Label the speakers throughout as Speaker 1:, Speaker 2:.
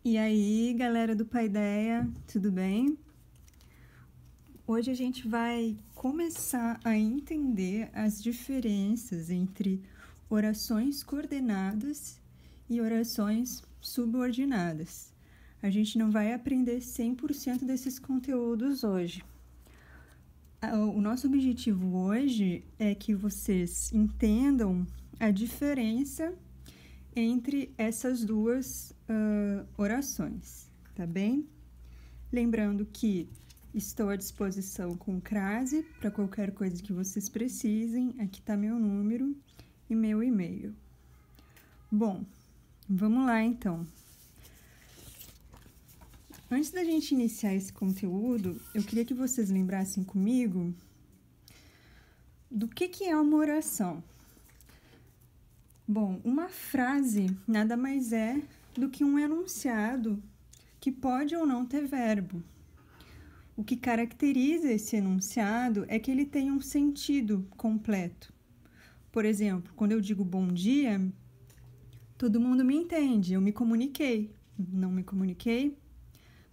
Speaker 1: E aí, galera do Paideia, tudo bem? Hoje a gente vai começar a entender as diferenças entre orações coordenadas e orações subordinadas. A gente não vai aprender 100% desses conteúdos hoje. O nosso objetivo hoje é que vocês entendam a diferença entre essas duas orações, tá bem? Lembrando que estou à disposição com o Crase para qualquer coisa que vocês precisem. Aqui está meu número e meu e-mail. Bom, vamos lá então. Antes da gente iniciar esse conteúdo, eu queria que vocês lembrassem comigo do que é uma oração. Bom, uma frase nada mais é do que um enunciado que pode ou não ter verbo. O que caracteriza esse enunciado é que ele tem um sentido completo. Por exemplo, quando eu digo bom dia, todo mundo me entende, eu me comuniquei. Não me comuniquei?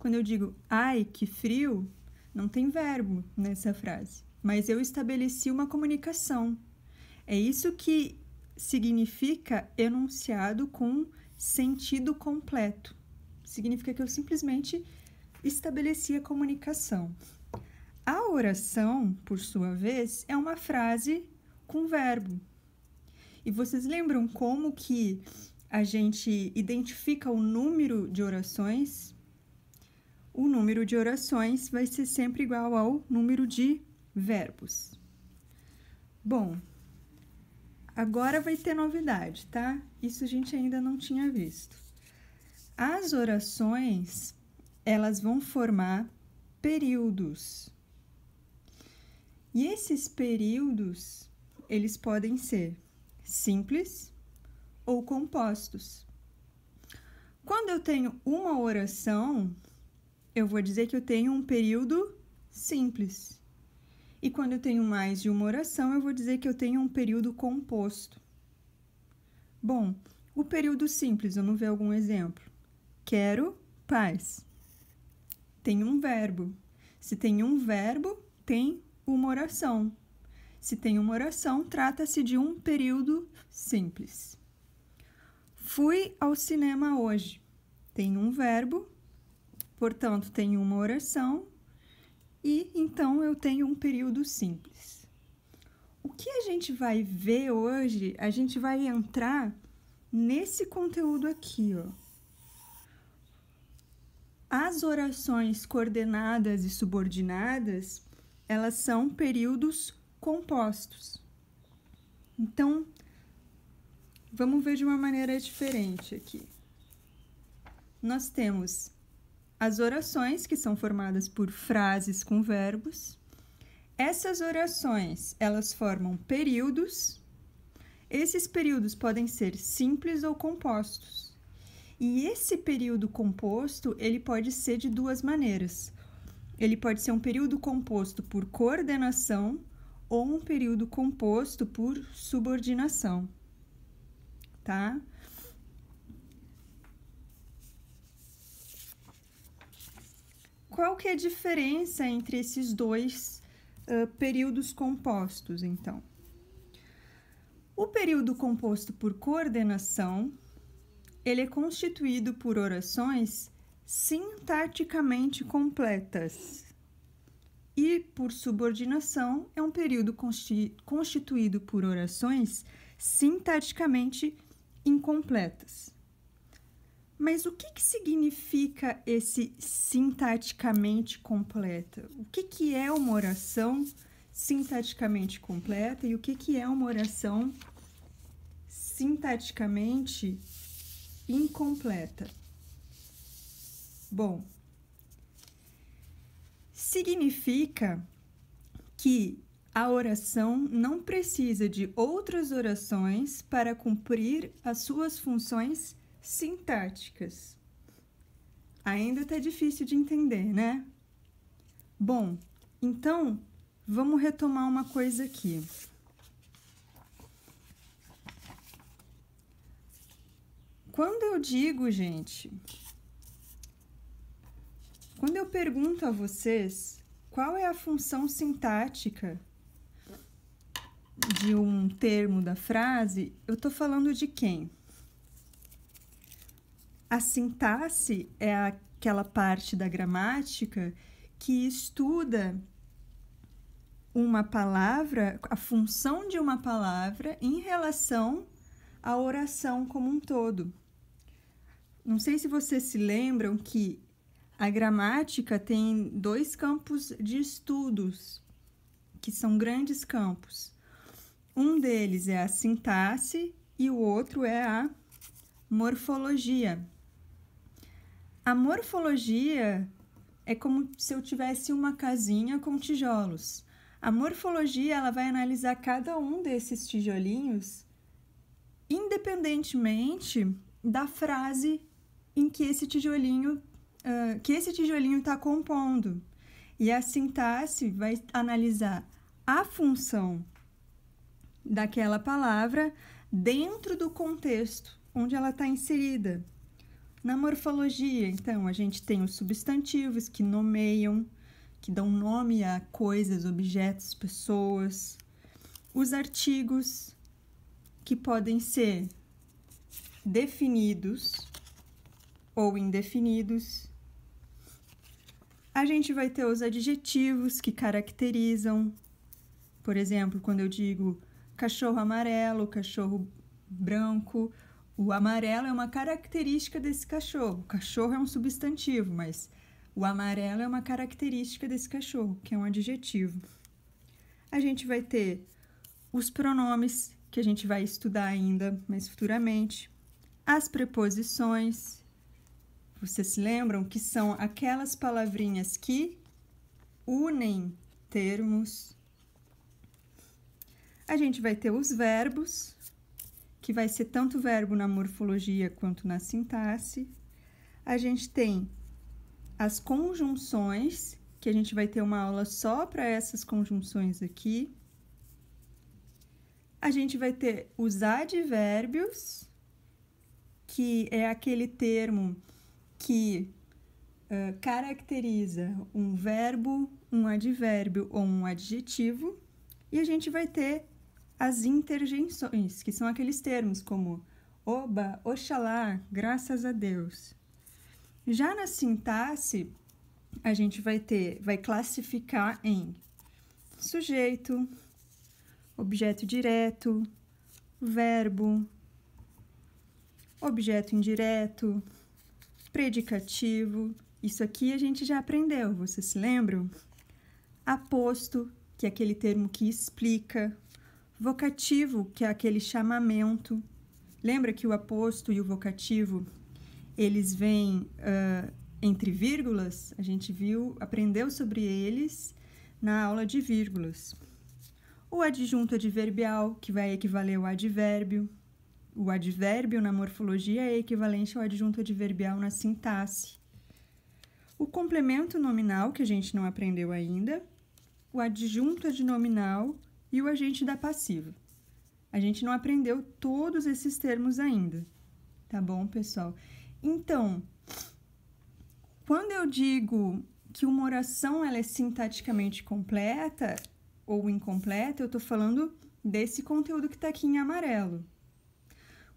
Speaker 1: Quando eu digo ai, que frio, não tem verbo nessa frase, mas eu estabeleci uma comunicação. É isso que significa enunciado com sentido completo. Significa que eu simplesmente estabeleci a comunicação. A oração, por sua vez, é uma frase com verbo. E vocês lembram como que a gente identifica o número de orações? O número de orações vai ser sempre igual ao número de verbos. Bom, agora vai ter novidade, tá? Isso a gente ainda não tinha visto. As orações, elas vão formar períodos. E esses períodos, eles podem ser simples ou compostos. Quando eu tenho uma oração, eu vou dizer que eu tenho um período simples. E quando eu tenho mais de uma oração, eu vou dizer que eu tenho um período composto. Bom, o período simples, vamos ver algum exemplo. Quero paz. Tem um verbo. Se tem um verbo, tem uma oração. Se tem uma oração, trata-se de um período simples. Fui ao cinema hoje. Tem um verbo, portanto, tem uma oração e então eu tenho um período simples. O que a gente vai ver hoje, a gente vai entrar nesse conteúdo aqui, ó. As orações coordenadas e subordinadas, elas são períodos compostos. Então, vamos ver de uma maneira diferente aqui. Nós temos as orações, que são formadas por frases com verbos. Essas orações, elas formam períodos. Esses períodos podem ser simples ou compostos. E esse período composto, ele pode ser de duas maneiras. Ele pode ser um período composto por coordenação ou um período composto por subordinação, tá? Qual que é a diferença entre esses dois períodos compostos, então? O período composto por coordenação, ele é constituído por orações sintaticamente completas. E, por subordinação, é um período constituído por orações sintaticamente incompletas. Mas o que significa esse sintaticamente completa? O que é uma oração sintaticamente completa e o que é uma oração sintaticamente incompleta? Bom, significa que a oração não precisa de outras orações para cumprir as suas funções sintáticas. Ainda tá difícil de entender, né? Bom, então vamos retomar uma coisa aqui. Quando eu digo, gente, Quando eu pergunto a vocês qual é a função sintática de um termo da frase, eu estou falando de quem? A sintaxe é aquela parte da gramática que estuda uma palavra, a função de uma palavra em relação à oração como um todo. Não sei se vocês se lembram que a gramática tem 2 campos de estudos, que são grandes campos. Um deles é a sintaxe e o outro é a morfologia. A morfologia é como se eu tivesse uma casinha com tijolos. A morfologia ela vai analisar cada um desses tijolinhos independentemente da frase em que esse tijolinho está compondo. E a sintaxe vai analisar a função daquela palavra dentro do contexto onde ela está inserida. Na morfologia, então, a gente tem os substantivos que nomeiam, que dão nome a coisas, objetos, pessoas. Os artigos, que podem ser definidos ou indefinidos. A gente vai ter os adjetivos que caracterizam. Por exemplo, quando eu digo cachorro amarelo, cachorro branco, o amarelo é uma característica desse cachorro. O cachorro é um substantivo, mas o amarelo é uma característica desse cachorro, que é um adjetivo. A gente vai ter os pronomes, que a gente vai estudar ainda mais futuramente. As preposições, vocês se lembram que são aquelas palavrinhas que unem termos. A gente vai ter os verbos, que vai ser tanto verbo na morfologia quanto na sintaxe. A gente tem as conjunções, que a gente vai ter uma aula só para essas conjunções aqui. A gente vai ter os advérbios, que é aquele termo que caracteriza um verbo, um advérbio ou um adjetivo. E a gente vai ter as interjeições, que são aqueles termos como oba, oxalá, graças a Deus. Já na sintaxe, a gente vai classificar em sujeito, objeto direto, verbo, objeto indireto, predicativo. Isso aqui a gente já aprendeu, vocês se lembram? Aposto, que é aquele termo que explica. Vocativo, que é aquele chamamento. Lembra que o aposto e o vocativo, eles vêm entre vírgulas? A gente aprendeu sobre eles na aula de vírgulas. O adjunto adverbial, que vai equivaler ao advérbio. O advérbio na morfologia é equivalente ao adjunto adverbial na sintaxe. O complemento nominal, que a gente não aprendeu ainda. O adjunto adnominal e o agente da passiva. A gente não aprendeu todos esses termos ainda, tá bom, pessoal? Então, quando eu digo que uma oração ela é sintaticamente completa ou incompleta, eu estou falando desse conteúdo que está aqui em amarelo.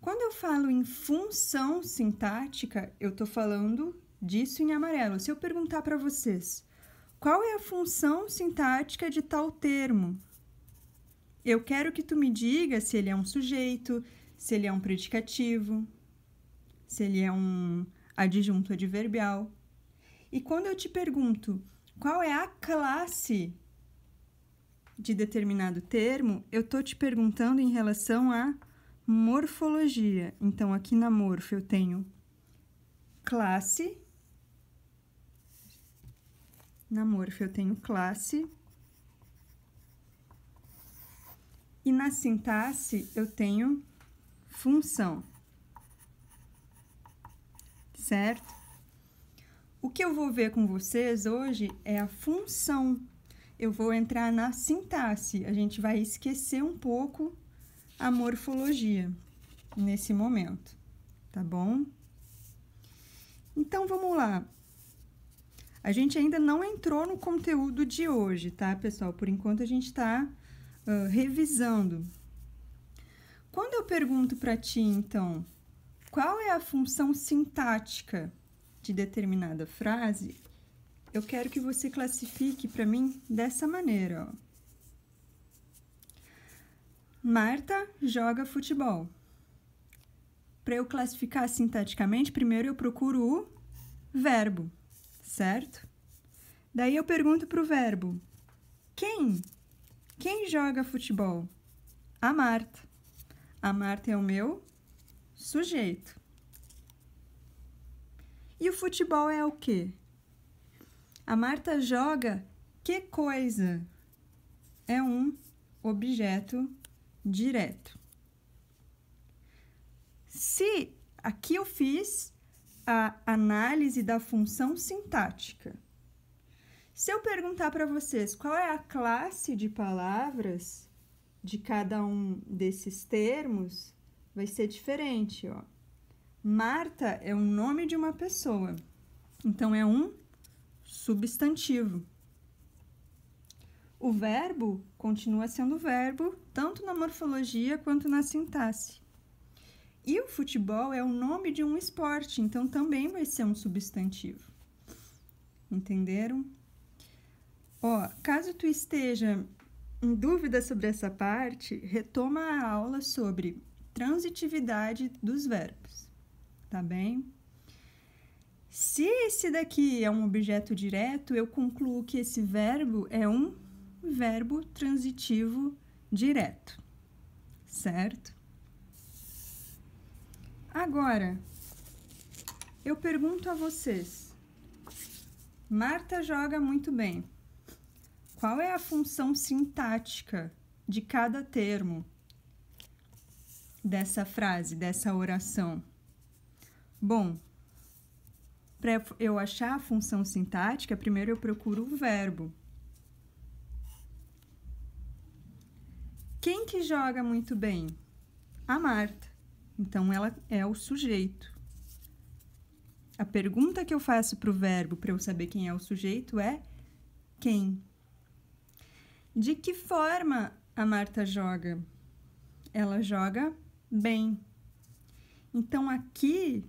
Speaker 1: Quando eu falo em função sintática, eu estou falando disso em amarelo. Se eu perguntar para vocês, qual é a função sintática de tal termo? Eu quero que tu me diga se ele é um sujeito, se ele é um predicativo, se ele é um adjunto adverbial. E quando eu te pergunto qual é a classe de determinado termo, eu estou te perguntando em relação à morfologia. Então, aqui na morfo eu tenho classe. Na morfo eu tenho classe. E na sintaxe eu tenho função. Certo? O que eu vou ver com vocês hoje é a função. Eu vou entrar na sintaxe. A gente vai esquecer um pouco a morfologia nesse momento, tá bom? Então, vamos lá. A gente ainda não entrou no conteúdo de hoje, tá, pessoal? Por enquanto a gente está revisando. Quando eu pergunto para ti, então, qual é a função sintática de determinada frase, eu quero que você classifique para mim dessa maneira, ó. Marta joga futebol. Para eu classificar sintaticamente, primeiro eu procuro o verbo, certo? Daí eu pergunto para o verbo, quem? Quem joga futebol? A Marta. A Marta é o meu sujeito. E o futebol é o quê? A Marta joga que coisa? É um objeto direto. Se aqui eu fiz a análise da função sintática. Se eu perguntar para vocês qual é a classe de palavras de cada um desses termos, vai ser diferente, ó. Marta é o nome de uma pessoa, então é um substantivo. O verbo continua sendo verbo, tanto na morfologia quanto na sintaxe. E o futebol é o nome de um esporte, então também vai ser um substantivo. Entenderam? Ó, caso tu esteja em dúvida sobre essa parte, retoma a aula sobre transitividade dos verbos, tá bem? Se esse daqui é um objeto direto, eu concluo que esse verbo é um verbo transitivo direto, certo? Agora, eu pergunto a vocês, Marta joga muito bem. Qual é a função sintática de cada termo dessa frase, dessa oração? Bom, para eu achar a função sintática, primeiro eu procuro o verbo. Quem que joga muito bem? A Marta. Então, ela é o sujeito. A pergunta que eu faço para o verbo para eu saber quem é o sujeito é quem? De que forma a Marta joga? Ela joga bem. Então, aqui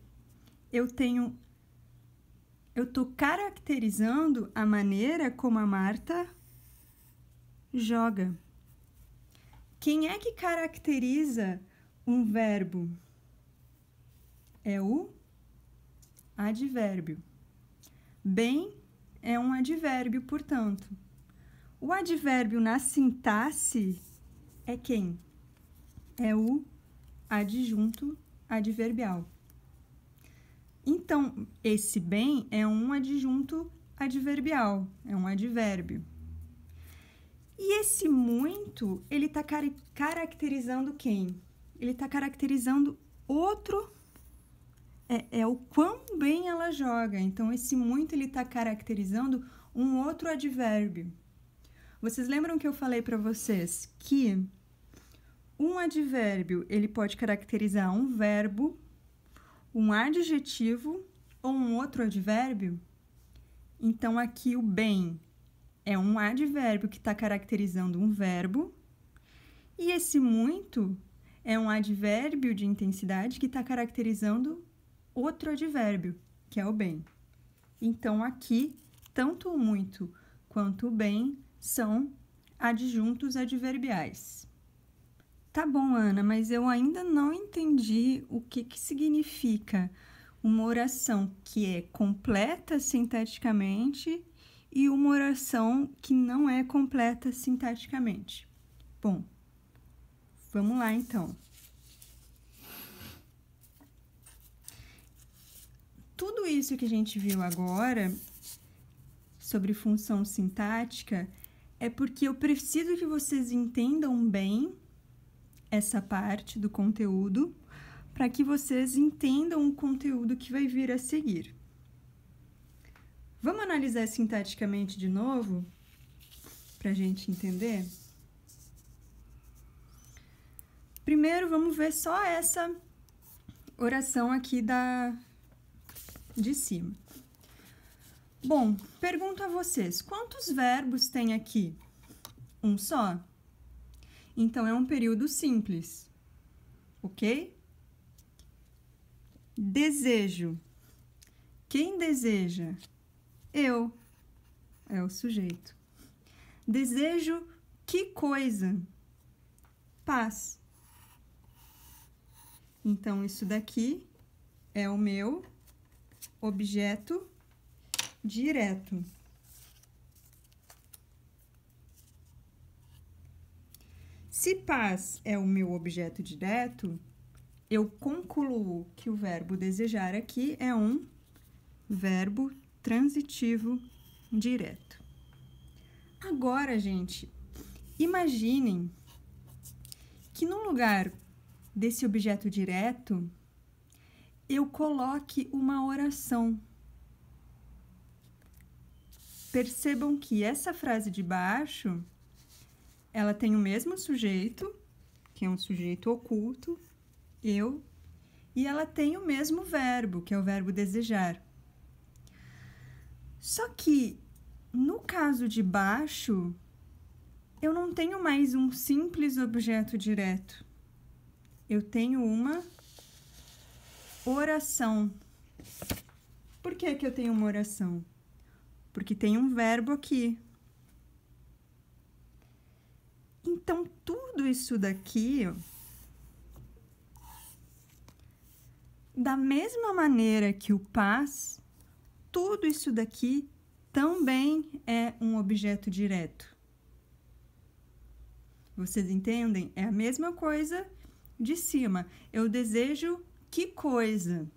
Speaker 1: eu estou caracterizando a maneira como a Marta joga. Quem é que caracteriza um verbo? É o advérbio. Bem é um advérbio, portanto. O advérbio na sintaxe é quem? É o adjunto adverbial. Então, esse bem é um adjunto adverbial, é um advérbio. E esse muito, ele está caracterizando quem? Ele está caracterizando outro, é o quão bem ela joga. Então, esse muito, ele está caracterizando um outro advérbio. Vocês lembram que eu falei para vocês que um advérbio, ele pode caracterizar um verbo, um adjetivo ou um outro advérbio? Então, aqui o bem é um advérbio que está caracterizando um verbo e esse muito é um advérbio de intensidade que está caracterizando outro advérbio, que é o bem. Então, aqui, tanto o muito quanto o bem são adjuntos adverbiais. Tá bom, Ana, mas eu ainda não entendi o que significa uma oração que é completa sintaticamente e uma oração que não é completa sintaticamente. Bom, vamos lá então. Tudo isso que a gente viu agora sobre função sintática é porque eu preciso que vocês entendam bem essa parte do conteúdo para que vocês entendam o conteúdo que vai vir a seguir. Vamos analisar sintaticamente de novo para a gente entender? Primeiro, vamos ver só essa oração aqui de cima. Bom, pergunto a vocês, quantos verbos tem aqui? Um só? Então, é um período simples, ok? Desejo. Quem deseja? Eu. É o sujeito. Desejo que coisa? Paz. Então, isso daqui é o meu objeto direto. Se paz é o meu objeto direto, eu concluo que o verbo desejar aqui é um verbo transitivo direto. Agora, gente, imaginem que no lugar desse objeto direto, eu coloque uma oração. Percebam que essa frase de baixo, ela tem o mesmo sujeito, que é um sujeito oculto, eu, e ela tem o mesmo verbo, que é o verbo desejar. Só que, no caso de baixo, eu não tenho mais um simples objeto direto. Eu tenho uma oração. Por que que eu tenho uma oração? Porque tem um verbo aqui. Então, tudo isso daqui, ó, da mesma maneira que o paz, tudo isso daqui também é um objeto direto. Vocês entendem? É a mesma coisa de cima. Eu desejo que coisa?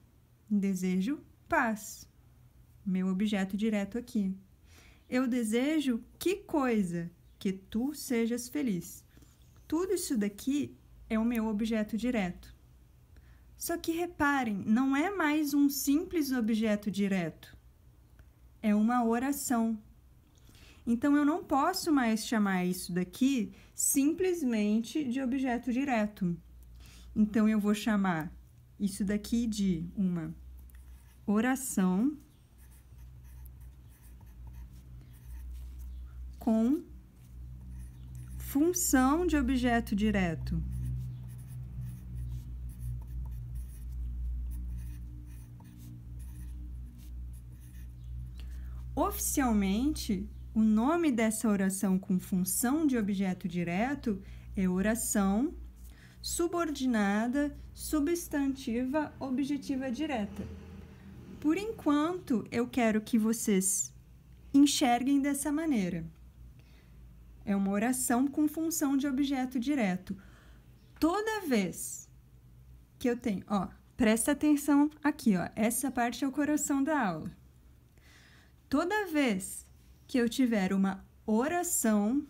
Speaker 1: Desejo paz. Meu objeto direto aqui. Eu desejo que coisa? Que tu sejas feliz. Tudo isso daqui é o meu objeto direto. Só que reparem, não é mais um simples objeto direto. É uma oração. Então, eu não posso mais chamar isso daqui simplesmente de objeto direto. Então, eu vou chamar isso daqui de uma oração com função de objeto direto. Oficialmente, o nome dessa oração com função de objeto direto é oração subordinada substantiva objetiva direta. Por enquanto, eu quero que vocês enxerguem dessa maneira. É uma oração com função de objeto direto. Toda vez que eu tenho, ó, presta atenção aqui, ó, essa parte é o coração da aula. Toda vez que eu tiver uma oração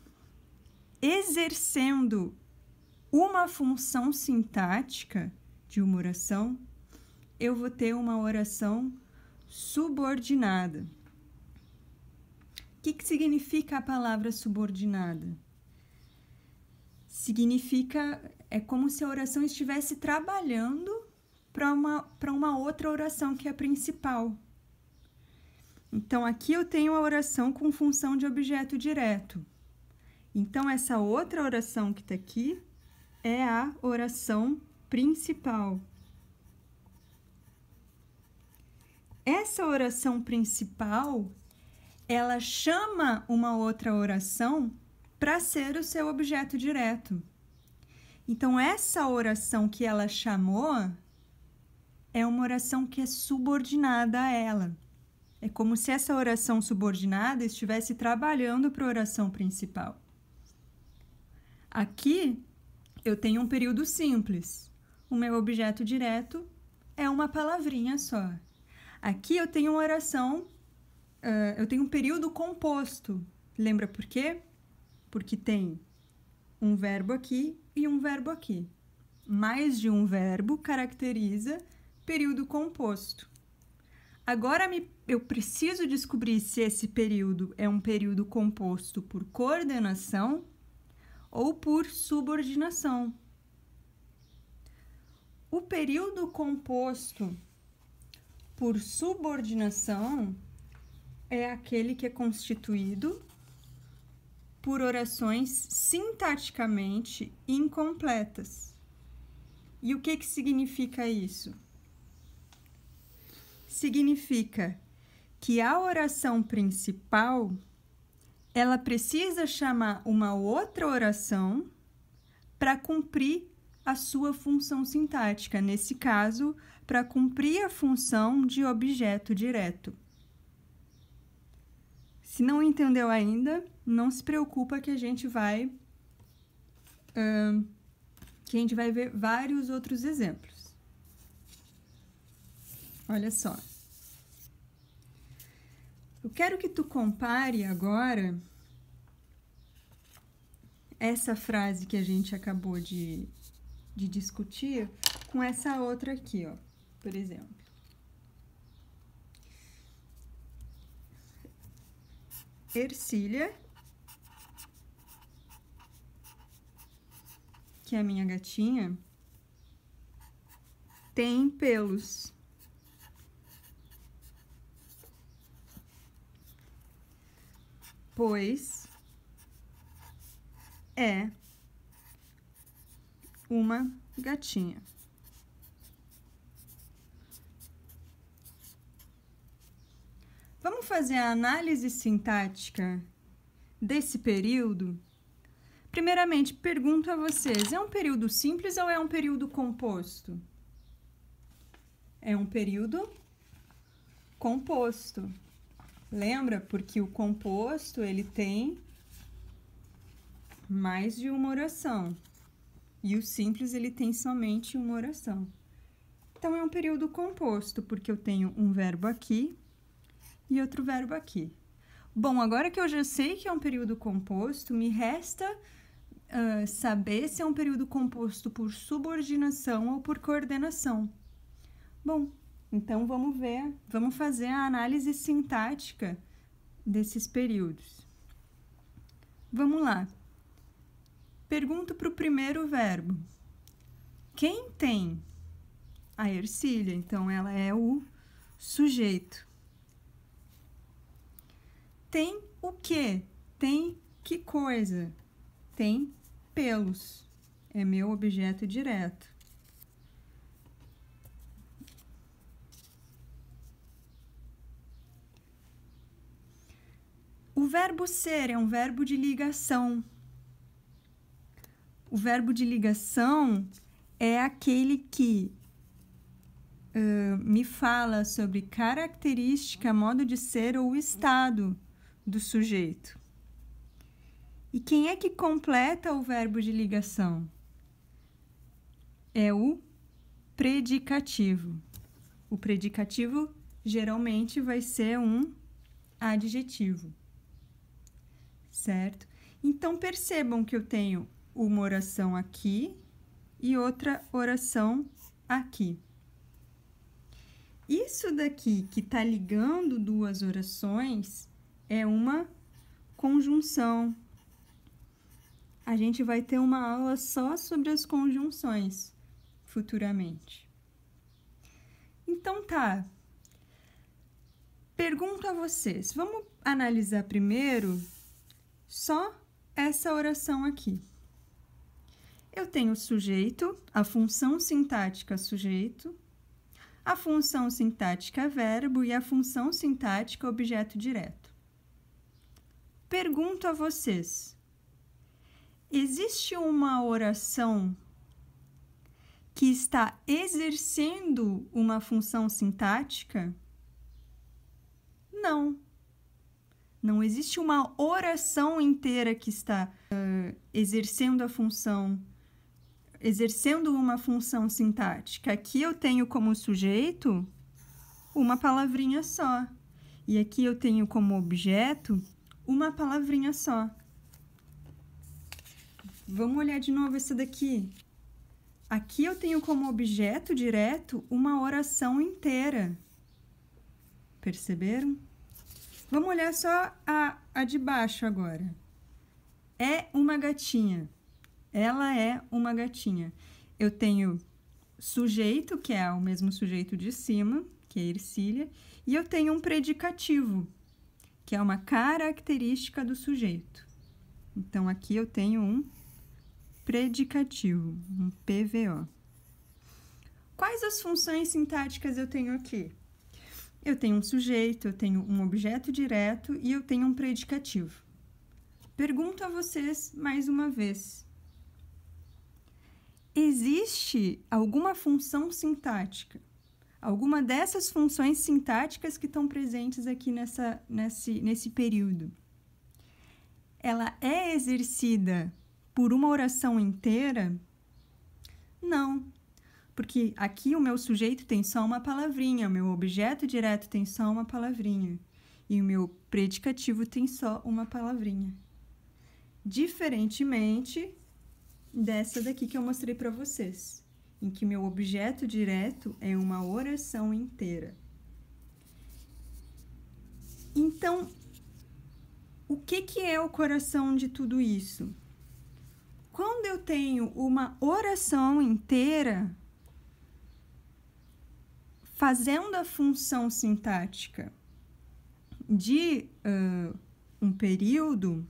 Speaker 1: exercendo uma função sintática de uma oração, eu vou ter uma oração subordinada. O que significa a palavra subordinada? Significa, é como se a oração estivesse trabalhando para uma outra oração que é a principal. Então, aqui eu tenho a oração com função de objeto direto. Então, essa outra oração que está aqui é a oração principal. Essa oração principal, ela chama uma outra oração para ser o seu objeto direto. Então, essa oração que ela chamou é uma oração que é subordinada a ela. É como se essa oração subordinada estivesse trabalhando para a oração principal. Aqui, eu tenho um período simples. O meu objeto direto é uma palavrinha só. Aqui eu tenho uma oração, eu tenho um período composto. Lembra por quê? Porque tem um verbo aqui e um verbo aqui. Mais de um verbo caracteriza período composto. Agora eu preciso descobrir se esse período é um período composto por coordenação ou por subordinação. O período composto por subordinação é aquele que é constituído por orações sintaticamente incompletas. E o que significa isso? Significa que a oração principal, ela precisa chamar uma outra oração para cumprir a sua função sintática, nesse caso, para cumprir a função de objeto direto. Se não entendeu ainda, não se preocupa que a gente vai ver vários outros exemplos. Olha só. Eu quero que tu compare agora essa frase que a gente acabou de discutir com essa outra aqui, ó, por exemplo. Ercília, que é a minha gatinha, tem pelos. Pois é uma gatinha. Vamos fazer a análise sintática desse período? Primeiramente, pergunto a vocês, é um período simples ou é um período composto? É um período composto. Lembra? Porque o composto, ele tem mais de uma oração. E o simples, ele tem somente uma oração. Então, é um período composto, porque eu tenho um verbo aqui e outro verbo aqui. Bom, agora que eu já sei que é um período composto, me resta saber se é um período composto por subordinação ou por coordenação. Bom, então vamos fazer a análise sintática desses períodos. Vamos lá. Pergunto para o primeiro verbo. Quem tem? A Ercília, então ela é o sujeito. Tem o quê? Tem que coisa? Tem pelos. É meu objeto direto. O verbo ser é um verbo de ligação. O verbo de ligação é aquele que me fala sobre característica, modo de ser ou estado do sujeito. E quem é que completa o verbo de ligação? É o predicativo. O predicativo geralmente vai ser um adjetivo, certo? Então, percebam que eu tenho uma oração aqui e outra oração aqui. Isso daqui que está ligando duas orações é uma conjunção. A gente vai ter uma aula só sobre as conjunções futuramente. Então tá. Pergunto a vocês, vamos analisar primeiro só essa oração aqui. Eu tenho o sujeito, a função sintática sujeito, a função sintática verbo e a função sintática objeto direto. Pergunto a vocês, existe uma oração que está exercendo uma função sintática? Não. Não existe uma oração inteira que está exercendo uma função sintática. Aqui eu tenho como sujeito uma palavrinha só. E aqui eu tenho como objeto uma palavrinha só. Vamos olhar de novo essa daqui. Aqui eu tenho como objeto direto uma oração inteira. Perceberam? Vamos olhar só a de baixo agora. É uma gatinha. Ela é uma gatinha. Eu tenho sujeito, que é o mesmo sujeito de cima, que é Ercília, e eu tenho um predicativo. que é uma característica do sujeito. Então, aqui eu tenho um predicativo, um PVO. Quais as funções sintáticas eu tenho aqui? Eu tenho um sujeito, eu tenho um objeto direto e eu tenho um predicativo. Pergunto a vocês mais uma vez. Existe alguma função sintática? Alguma dessas funções sintáticas que estão presentes aqui nesse período? Ela é exercida por uma oração inteira? Não, porque aqui o meu sujeito tem só uma palavrinha, o meu objeto direto tem só uma palavrinha e o meu predicativo tem só uma palavrinha. Diferentemente dessa daqui que eu mostrei para vocês, em que meu objeto direto é uma oração inteira. Então, o que é o coração de tudo isso? Quando eu tenho uma oração inteira fazendo a função sintática de um período,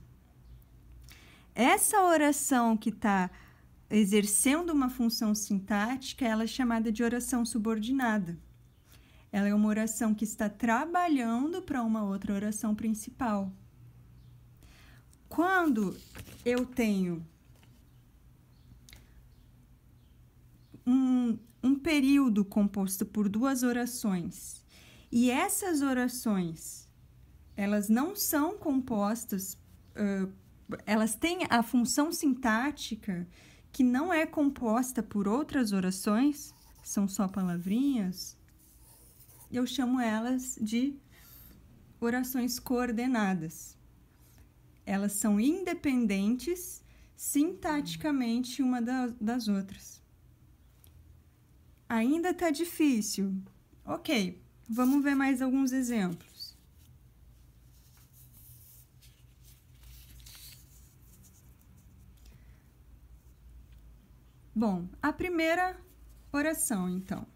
Speaker 1: essa oração que está exercendo uma função sintática, ela é chamada de oração subordinada. Ela é uma oração que está trabalhando para uma outra oração principal. Quando eu tenho um período composto por duas orações e essas orações, elas não são compostas, elas têm a função sintática que não é composta por outras orações, são só palavrinhas, eu chamo elas de orações coordenadas. Elas são independentes sintaticamente uma das outras. Ainda tá difícil? Ok, vamos ver mais alguns exemplos. Bom, a primeira oração, então.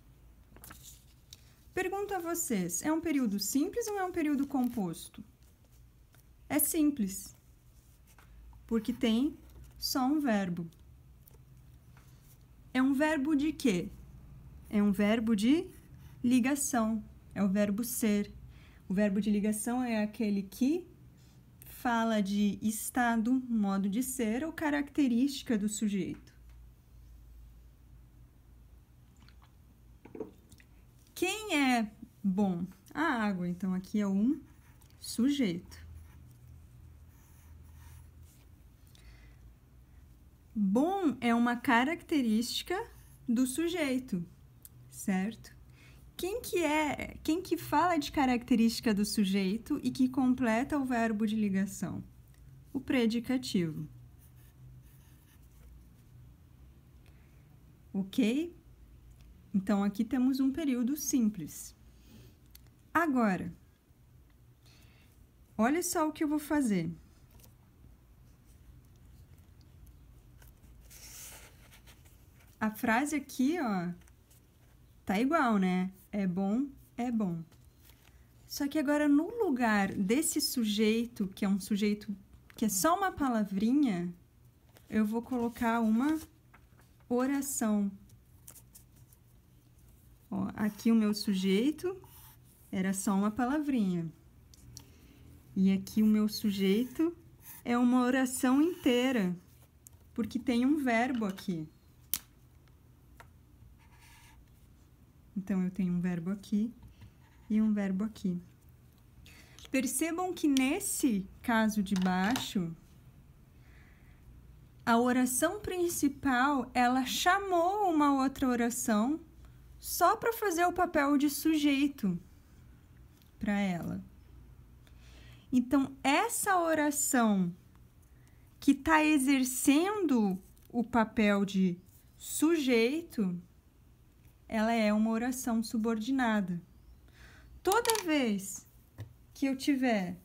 Speaker 1: Pergunto a vocês, é um período simples ou é um período composto? É simples, porque tem só um verbo. É um verbo de quê? É um verbo de ligação, é o verbo ser. O verbo de ligação é aquele que fala de estado, modo de ser ou característica do sujeito. Quem é bom? A água, então aqui é um sujeito. Bom é uma característica do sujeito, certo? Quem que fala de característica do sujeito e que completa o verbo de ligação? O predicativo. Ok? Então, aqui temos um período simples. Agora, olha só o que eu vou fazer. A frase aqui, ó, tá igual, né? É bom, é bom. Só que agora, no lugar desse sujeito, que é um sujeito que é só uma palavrinha, eu vou colocar uma oração. Ó, aqui o meu sujeito era só uma palavrinha. E aqui o meu sujeito é uma oração inteira, porque tem um verbo aqui. Então, eu tenho um verbo aqui e um verbo aqui. Percebam que nesse caso de baixo, a oração principal, ela chamou uma outra oração só para fazer o papel de sujeito para ela. Então, essa oração que está exercendo o papel de sujeito, ela é uma oração subordinada. Toda vez que eu tiver...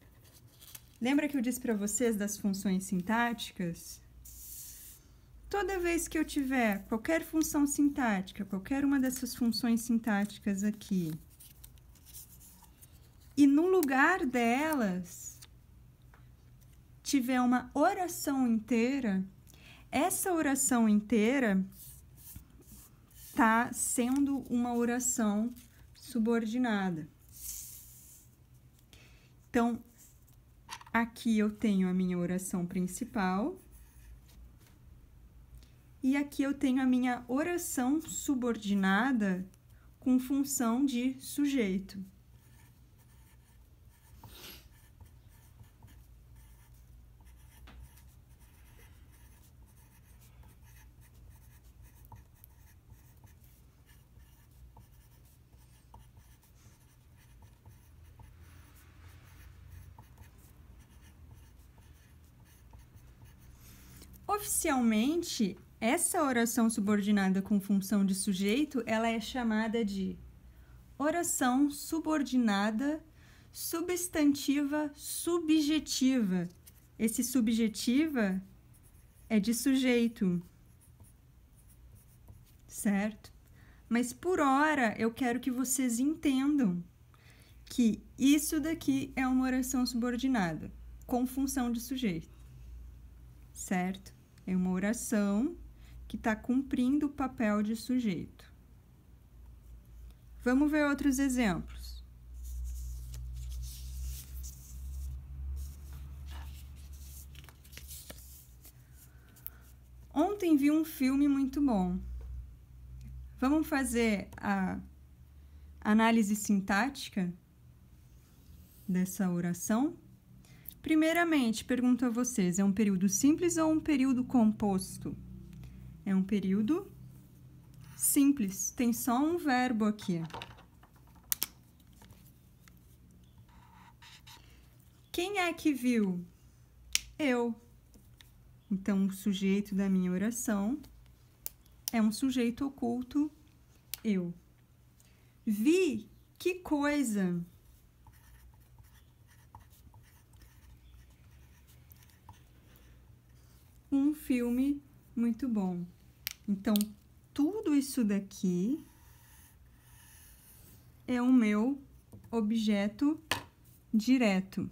Speaker 1: Lembra que eu disse para vocês das funções sintáticas? Toda vez que eu tiver qualquer função sintática, qualquer uma dessas funções sintáticas aqui, e no lugar delas tiver uma oração inteira, essa oração inteira está sendo uma oração subordinada. Então, aqui eu tenho a minha oração principal e aqui eu tenho a minha oração subordinada com função de sujeito. Oficialmente, essa oração subordinada com função de sujeito, ela é chamada de oração subordinada substantiva subjetiva. Esse subjetiva é de sujeito, certo? Mas por hora eu quero que vocês entendam que isso daqui é uma oração subordinada com função de sujeito, certo? É uma oração que está cumprindo o papel de sujeito. Vamos ver outros exemplos. Ontem vi um filme muito bom. Vamos fazer a análise sintática dessa oração? Primeiramente, pergunto a vocês, é um período simples ou um período composto? É um período simples, tem só um verbo aqui. Quem é que viu? Eu. Então, o sujeito da minha oração é um sujeito oculto, eu. Vi, que coisa! Um filme muito bom. Então, tudo isso daqui é o meu objeto direto.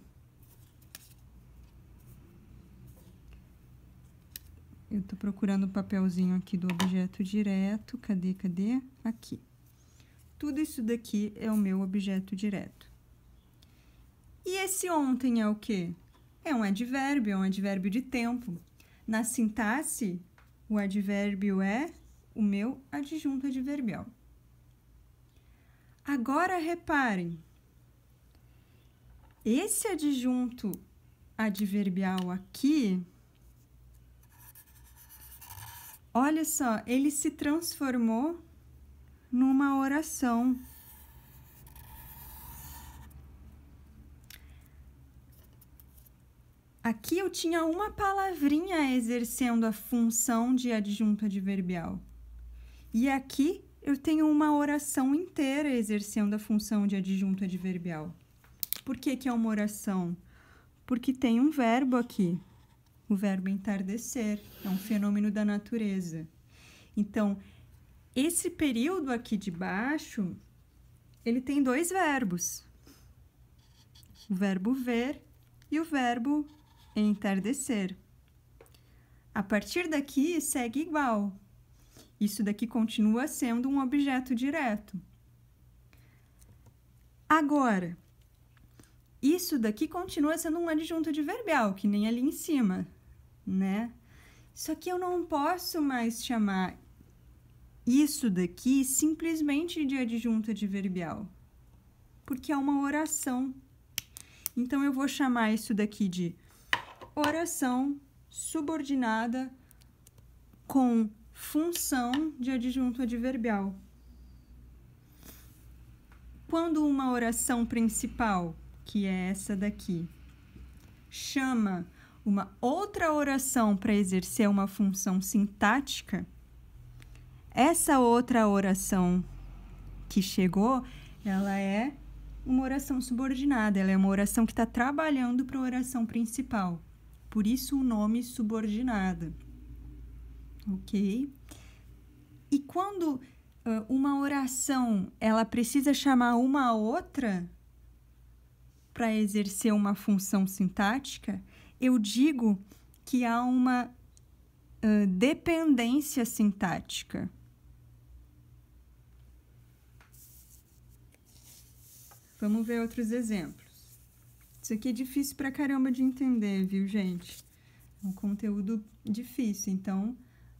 Speaker 1: Eu tô procurando o papelzinho aqui do objeto direto. Cadê? Aqui. Tudo isso daqui é o meu objeto direto. E esse ontem é o quê? É um advérbio de tempo. Na sintaxe, o advérbio é o meu adjunto adverbial. Agora, reparem. Esse adjunto adverbial aqui, olha só, ele se transformou numa oração. Aqui eu tinha uma palavrinha exercendo a função de adjunto adverbial. E aqui eu tenho uma oração inteira exercendo a função de adjunto adverbial. Por que que é uma oração? Porque tem um verbo aqui. O verbo entardecer. É um fenômeno da natureza. Então, esse período aqui de baixo, ele tem dois verbos. O verbo ver e o verbo entardecer. A partir daqui, segue igual. Isso daqui continua sendo um objeto direto. Agora, isso daqui continua sendo um adjunto adverbial, que nem ali em cima, né? Só que eu não posso mais chamar isso daqui simplesmente de adjunto adverbial, porque é uma oração. Então, eu vou chamar isso daqui de oração subordinada com função de adjunto adverbial. Quando uma oração principal, que é essa daqui, chama uma outra oração para exercer uma função sintática, essa outra oração que chegou, ela é uma oração subordinada, ela é uma oração que está trabalhando para a oração principal. Por isso o nome subordinada. Ok? E quando uma oração ela precisa chamar uma outra para exercer uma função sintática, eu digo que há uma dependência sintática. Vamos ver outros exemplos. Isso aqui é difícil pra caramba de entender, viu, gente? É um conteúdo difícil, então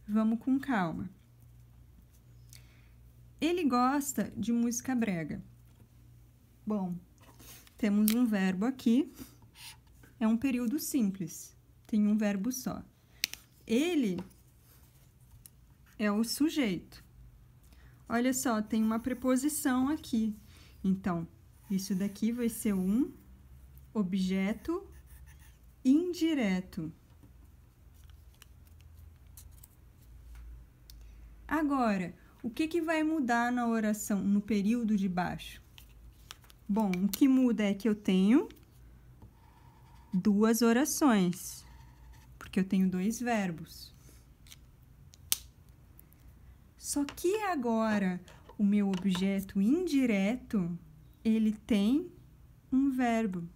Speaker 1: vamos com calma. Ele gosta de música brega. Bom, temos um verbo aqui. É um período simples, tem um verbo só. Ele é o sujeito. Olha só, tem uma preposição aqui. Então, isso daqui vai ser um objeto indireto. Agora, o que vai mudar na oração, no período de baixo? Bom, o que muda é que eu tenho duas orações, porque eu tenho dois verbos. Só que agora, o meu objeto indireto, ele tem um verbo.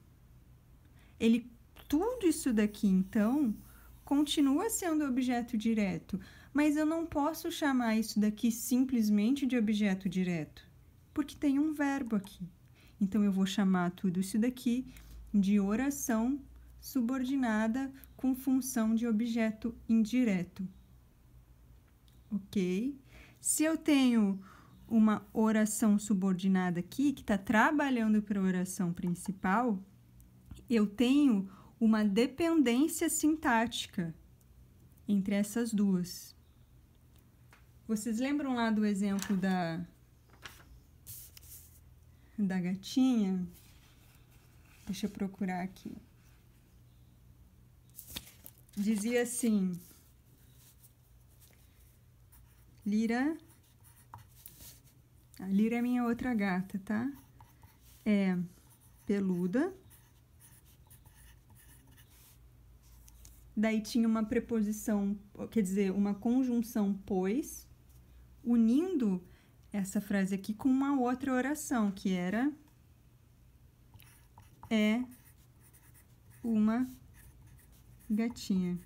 Speaker 1: Tudo isso daqui, então, continua sendo objeto direto, mas eu não posso chamar isso daqui simplesmente de objeto direto, porque tem um verbo aqui. Então, eu vou chamar tudo isso daqui de oração subordinada com função de objeto indireto. Ok? Se eu tenho uma oração subordinada aqui, que está trabalhando para a oração principal, eu tenho uma dependência sintática entre essas duas. Vocês lembram lá do exemplo da gatinha? Deixa eu procurar aqui. Dizia assim: Lira. A Lira é minha outra gata, tá? É peluda. Daí tinha uma preposição, quer dizer, uma conjunção pois, unindo essa frase aqui com uma outra oração, que era é uma gatinha.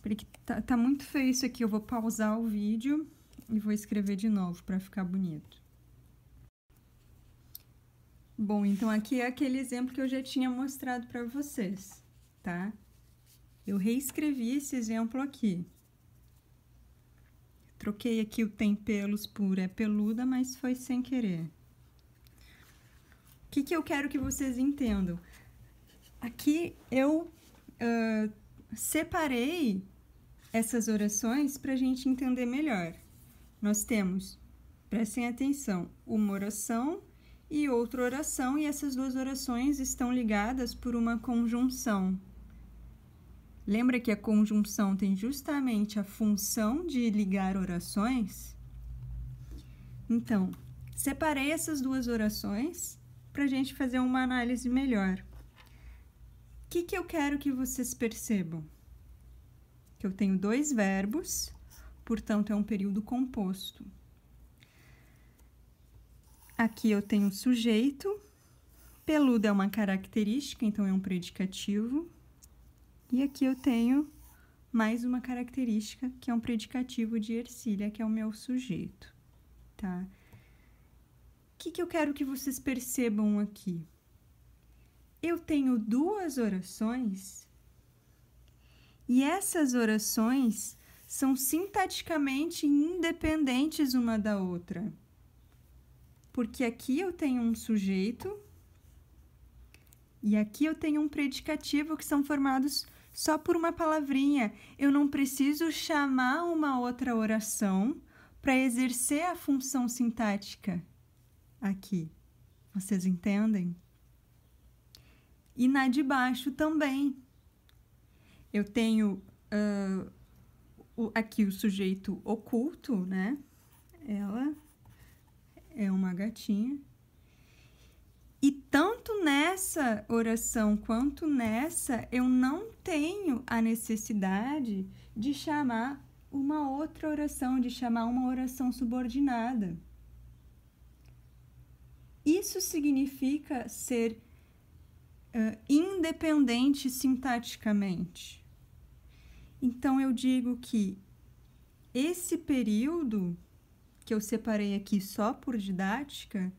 Speaker 1: Porque tá muito feio isso aqui, eu vou pausar o vídeo e vou escrever de novo para ficar bonito. Bom, então aqui é aquele exemplo que eu já tinha mostrado para vocês, tá? Eu reescrevi esse exemplo aqui. Troquei aqui o tem pelos por é peluda, mas foi sem querer. O que eu quero que vocês entendam? Aqui eu separei essas orações para a gente entender melhor. Nós temos, prestem atenção, uma oração e outra oração, e essas duas orações estão ligadas por uma conjunção. Lembra que a conjunção tem justamente a função de ligar orações? Então, separei essas duas orações para a gente fazer uma análise melhor. O que eu quero que vocês percebam? Que eu tenho dois verbos, portanto, é um período composto. Aqui eu tenho sujeito, peludo é uma característica, então é um predicativo. E aqui eu tenho mais uma característica, que é um predicativo de Ercília, que é o meu sujeito, tá? O que eu quero que vocês percebam aqui? Eu tenho duas orações e essas orações são sintaticamente independentes uma da outra. Porque aqui eu tenho um sujeito e aqui eu tenho um predicativo que são formados só por uma palavrinha. Eu não preciso chamar uma outra oração para exercer a função sintática aqui. Vocês entendem? E na de baixo também. Eu tenho aqui o sujeito oculto, né? Ela é uma gatinha. E tanto nessa oração quanto nessa, eu não tenho a necessidade de chamar uma outra oração, de chamar uma oração subordinada. Isso significa ser independente sintaticamente. Então, eu digo que esse período, que eu separei aqui só por didática,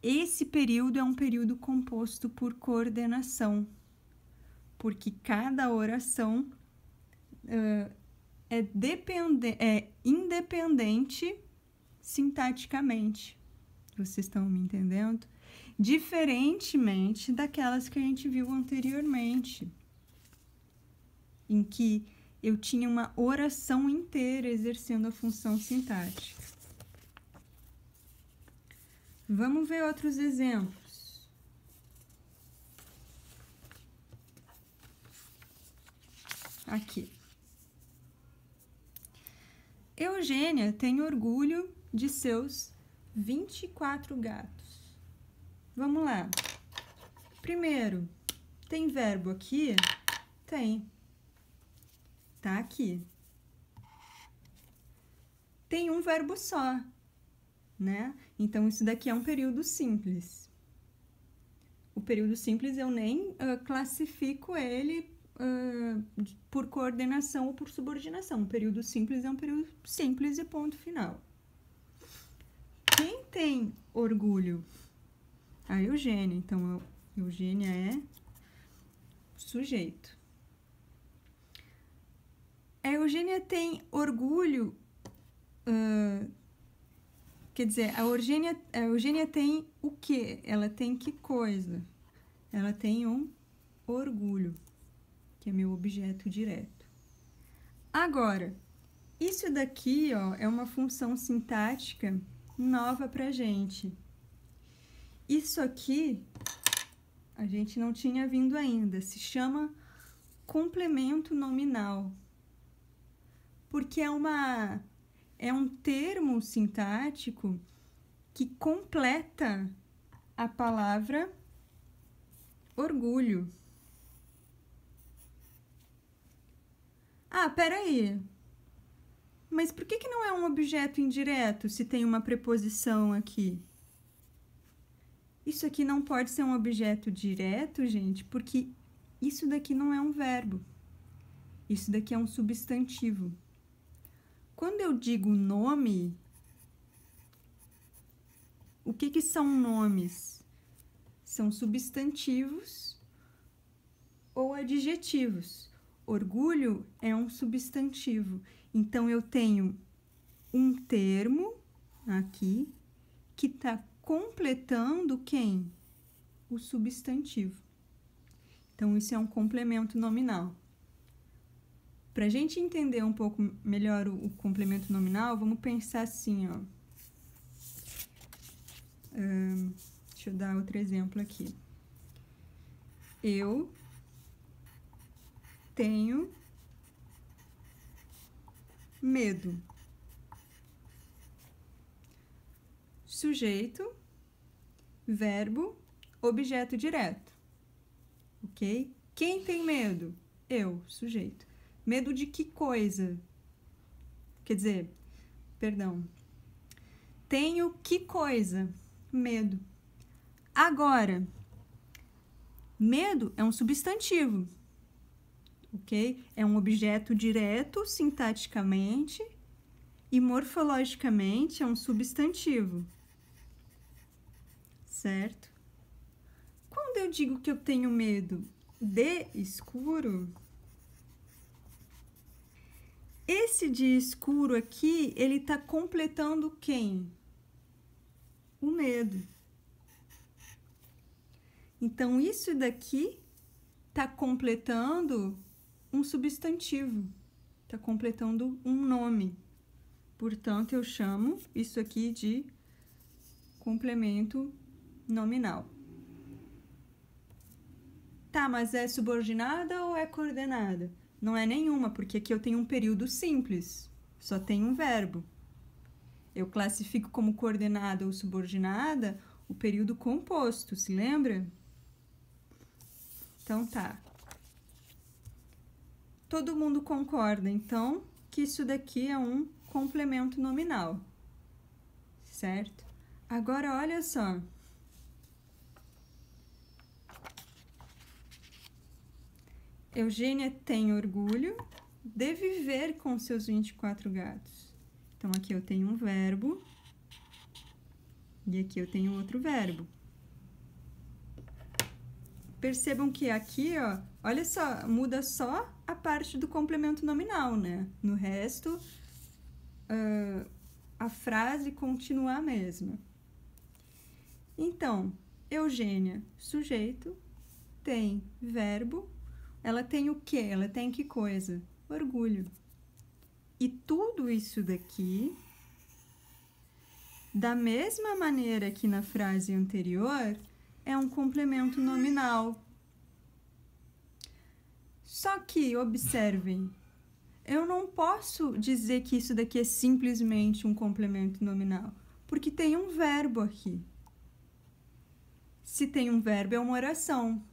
Speaker 1: esse período é um período composto por coordenação, porque cada oração é independente sintaticamente. Vocês estão me entendendo? Diferentemente daquelas que a gente viu anteriormente, em que eu tinha uma oração inteira exercendo a função sintática. Vamos ver outros exemplos. Aqui. Eugênia tem orgulho de seus 24 gatos. Vamos lá. Primeiro, tem verbo aqui? Tem. Tá aqui. Tem um verbo só, né? Então, isso daqui é um período simples. O período simples eu nem classifico ele por coordenação ou por subordinação. O período simples é um período simples e ponto final. Quem tem orgulho? A Eugênia. Então, a Eugênia é sujeito. A Eugênia tem orgulho, quer dizer, a Eugênia tem o quê? Ela tem que coisa? Ela tem um orgulho, que é meu objeto direto. Agora, isso daqui, ó, é uma função sintática nova pra gente. Isso aqui a gente não tinha vindo ainda, se chama complemento nominal. Porque é um termo sintático que completa a palavra orgulho. Ah, peraí. Mas por que não é um objeto indireto se tem uma preposição aqui? Isso aqui não pode ser um objeto direto, gente, porque isso daqui não é um verbo. Isso daqui é um substantivo. Quando eu digo nome, o que são nomes? São substantivos ou adjetivos. Orgulho é um substantivo. Então, eu tenho um termo aqui que está completando quem? O substantivo. Então, isso é um complemento nominal. Para a gente entender um pouco melhor o complemento nominal, vamos pensar assim, ó. Deixa eu dar outro exemplo aqui. Eu tenho medo. Sujeito, verbo, objeto direto. Ok? Quem tem medo? Eu, sujeito. Medo de que coisa? Quer dizer, perdão. Tenho que coisa? Medo. Agora, medo é um substantivo, ok? É um objeto direto sintaticamente e morfologicamente é um substantivo, certo? Quando eu digo que eu tenho medo de escuro, esse de escuro aqui, ele está completando quem? O medo. Então, isso daqui está completando um substantivo, está completando um nome. Portanto, eu chamo isso aqui de complemento nominal. Tá, mas é subordinada ou é coordenada? Não é nenhuma, porque aqui eu tenho um período simples, só tem um verbo. Eu classifico como coordenada ou subordinada o período composto, se lembra? Então, tá. Todo mundo concorda, então, que isso daqui é um complemento nominal, certo? Agora, olha só. Eugênia tem orgulho de viver com seus 24 gatos. Então, aqui eu tenho um verbo e aqui eu tenho outro verbo. Percebam que aqui, ó, olha só, muda só a parte do complemento nominal, né? No resto, a frase continua a mesma. Então, Eugênia, sujeito, tem verbo. Ela tem o quê? Ela tem que coisa? Orgulho. E tudo isso daqui, da mesma maneira que na frase anterior, é um complemento nominal. Só que, observem, eu não posso dizer que isso daqui é simplesmente um complemento nominal, porque tem um verbo aqui. Se tem um verbo, é uma oração.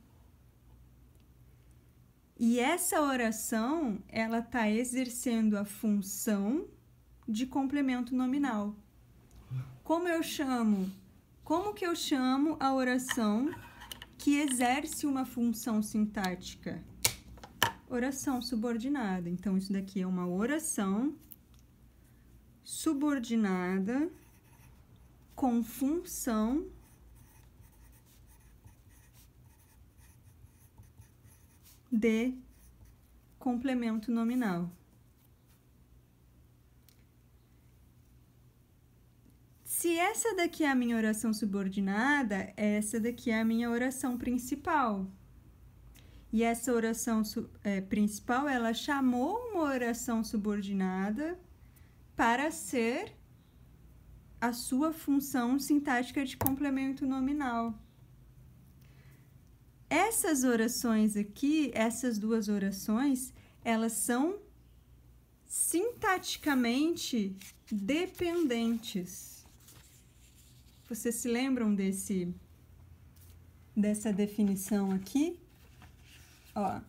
Speaker 1: E essa oração, ela está exercendo a função de complemento nominal. Como que eu chamo a oração que exerce uma função sintática? Oração subordinada. Então, isso daqui é uma oração subordinada com função de complemento nominal. Se essa daqui é a minha oração subordinada, essa daqui é a minha oração principal. E essa oração principal, ela chamou uma oração subordinada para ser a sua função sintática de complemento nominal. Essas orações aqui, essas duas orações, elas são sintaticamente dependentes. Vocês se lembram dessa definição aqui? Ó.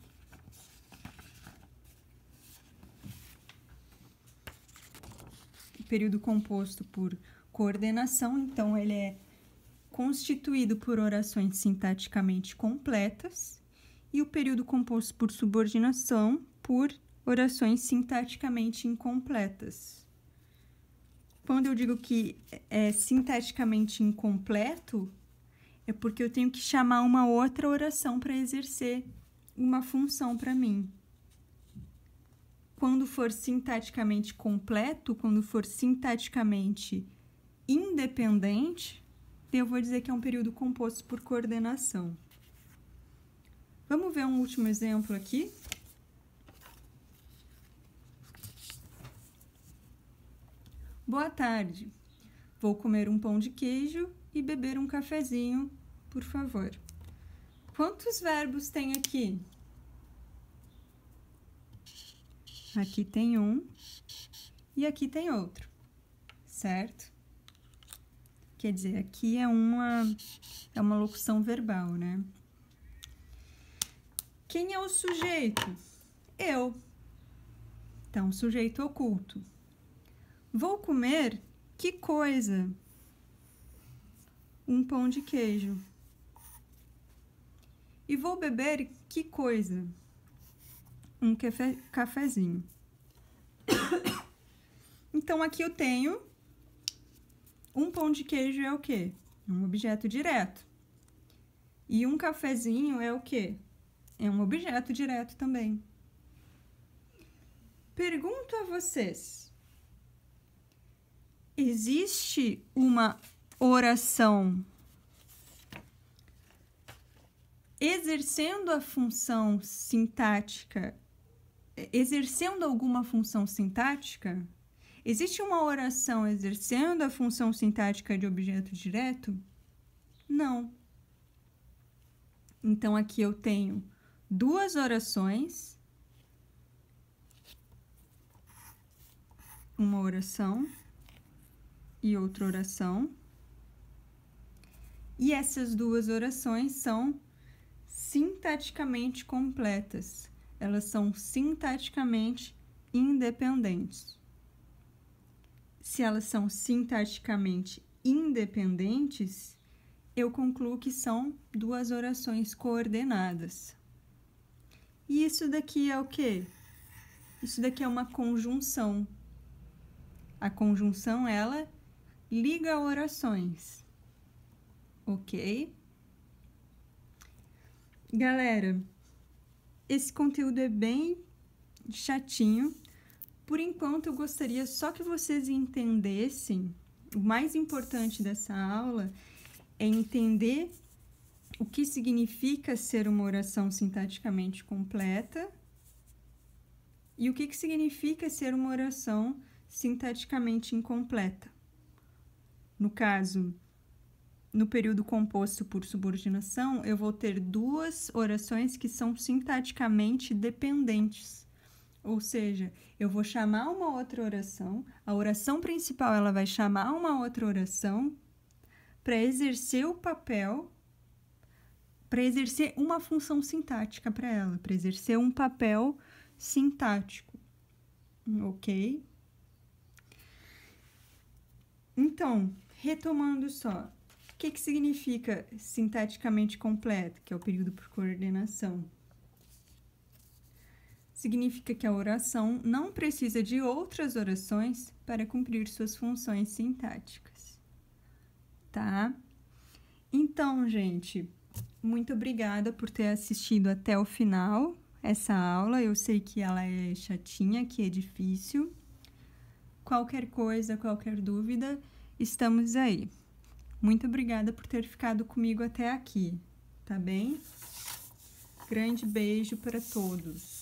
Speaker 1: O período composto por coordenação, então, ele é constituído por orações sintaticamente completas, e o período composto por subordinação por orações sintaticamente incompletas. Quando eu digo que é sintaticamente incompleto, é porque eu tenho que chamar uma outra oração para exercer uma função para mim. Quando for sintaticamente completo, quando for sintaticamente independente, eu vou dizer que é um período composto por coordenação. Vamos ver um último exemplo aqui. Boa tarde. Vou comer um pão de queijo e beber um cafezinho, por favor. Quantos verbos tem aqui? Aqui tem um e aqui tem outro, certo? Quer dizer, aqui é uma locução verbal, né? Quem é o sujeito? Eu. Então, sujeito oculto. Vou comer que coisa? Um pão de queijo. E vou beber que coisa? Um cafezinho. Então, aqui eu tenho um pão de queijo é o quê? Um objeto direto. E um cafezinho é o quê? É um objeto direto também. Pergunto a vocês. Existe uma oração exercendo a função sintática, exercendo alguma função sintática? Existe uma oração exercendo a função sintática de objeto direto? Não. Então, aqui eu tenho duas orações, uma oração e outra oração, e essas duas orações são sintaticamente completas, elas são sintaticamente independentes. Se elas são sintaticamente independentes, eu concluo que são duas orações coordenadas. E isso daqui é o quê? Isso daqui é uma conjunção. A conjunção, ela liga orações. Ok? Galera, esse conteúdo é bem chatinho. Por enquanto, eu gostaria só que vocês entendessem. O mais importante dessa aula é entender o que significa ser uma oração sintaticamente completa e o que significa ser uma oração sintaticamente incompleta. No caso, no período composto por subordinação, eu vou ter duas orações que são sintaticamente dependentes. Ou seja, eu vou chamar uma outra oração, a oração principal ela vai chamar uma outra oração para exercer o papel, para exercer uma função sintática para ela, para exercer um papel sintático. Ok? Então, retomando só, o que significa sintaticamente completo, que é o período por coordenação? Significa que a oração não precisa de outras orações para cumprir suas funções sintáticas, tá? Então, gente, muito obrigada por ter assistido até o final essa aula. Eu sei que ela é chatinha, que é difícil. Qualquer coisa, qualquer dúvida, estamos aí. Muito obrigada por ter ficado comigo até aqui, tá bem? Grande beijo para todos.